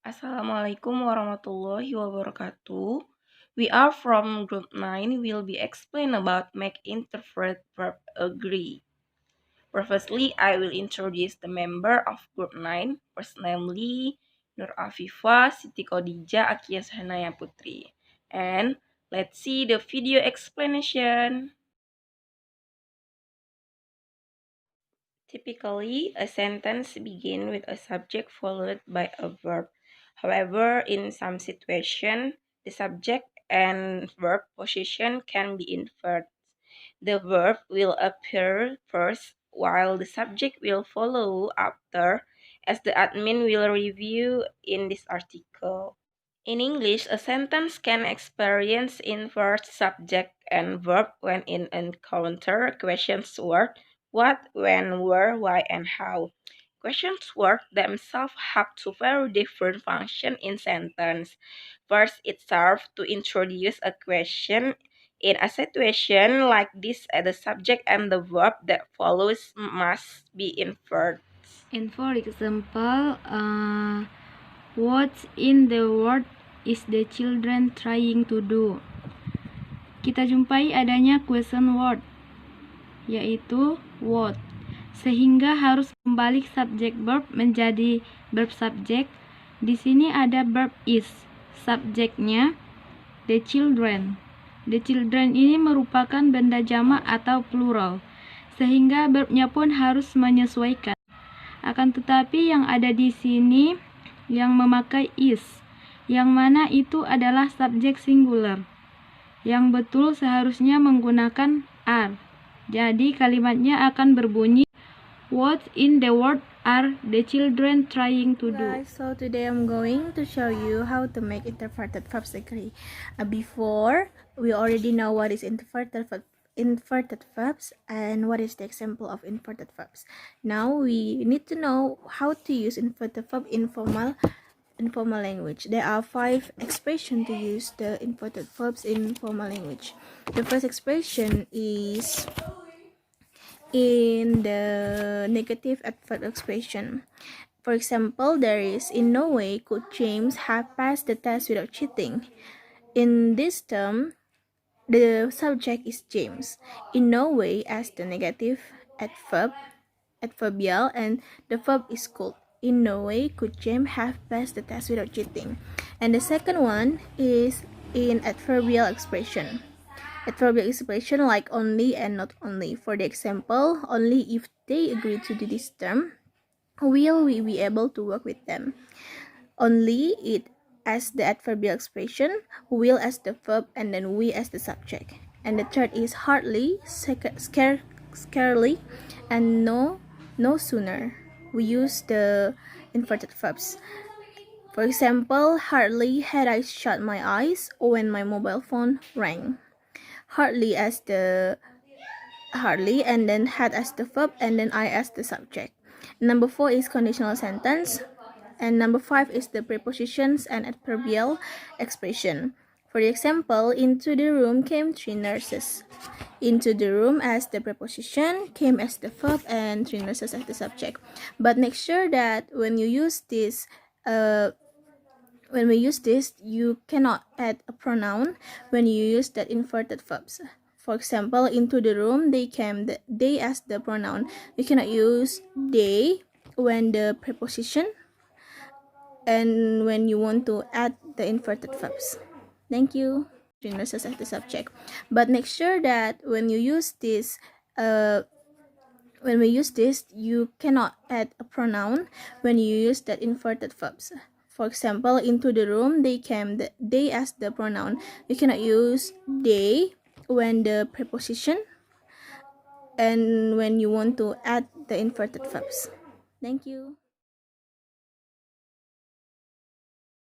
Assalamualaikum warahmatullahi wabarakatuh. We are from group 9. We'll be explain about make interpret verb agree. Previously, I will introduce the member of group 9. First namely Nur Afifa, Siti Khadijah, Akia Sahnaya Putri. And let's see the video explanation. Typically, a sentence begins with a subject followed by a verb. However, in some situations, the subject and verb position can be inverted. The verb will appear first while the subject will follow after, as the admin will review in this article. In English, a sentence can experience inverted subject and verb when it encounters questions word what, when, where, why, and how. Questions words themselves have two very different functions in sentence. First, it serves to introduce a question. In a situation like this, the subject and the verb that follows must be inferred. And for example, what in the world is the children trying to do? Kita jumpai adanya question word, yaitu what, sehingga harus membalik subjek verb menjadi verb subjek. Di sini ada verb is, subjeknya the children. The children ini merupakan benda jamak atau plural, sehingga verbnya pun harus menyesuaikan. Akan tetapi yang ada di sini yang memakai is, yang mana itu adalah subjek singular. Yang betul seharusnya menggunakan are. Jadi kalimatnya akan berbunyi, what in the world are the children trying to do? Guys, so today I'm going to show you how to make inverted verbs agree. Before, we already know what is inverted verbs and what is the example of inverted verbs. Now we need to know how to use inverted verb in formal language. There are 5 expressions to use the inverted verbs in formal language. The first expression is in the negative adverb expression. For example, there is, in no way could James have passed the test without cheating. In this term, the subject is James. In no way as the negative adverbial, and the verb is could. In no way could James have passed the test without cheating. And the second one is in adverbial expression. Adverbial expression like only and not only. For the example, only if they agree to do this term will we be able to work with them. Only it as the adverbial expression, will as the verb, and then we as the subject. And the third is hardly, scarcely, and no sooner. We use the inverted verbs. For example, hardly had I shut my eyes when my mobile phone rang. Hardly as the hardly, and then had as the verb, and then I as the subject. Number 4 is conditional sentence, and number 5 is the prepositions and adverbial expression. For the example, into the room came 3 nurses. Into the room as the preposition, came as the verb, and 3 nurses as the subject. But make sure that when you use this, you cannot add a pronoun when you use that inverted verbs. For example, into the room they came, they as the pronoun. You cannot use they when the preposition and when you want to add the inverted verbs. Thank you. Nurses as the subject. But make sure that when you use this, you cannot add a pronoun when you use that inverted verbs. For example, into the room they came, they as the pronoun. You cannot use they when the preposition and when you want to add the inverted verbs. Thank you.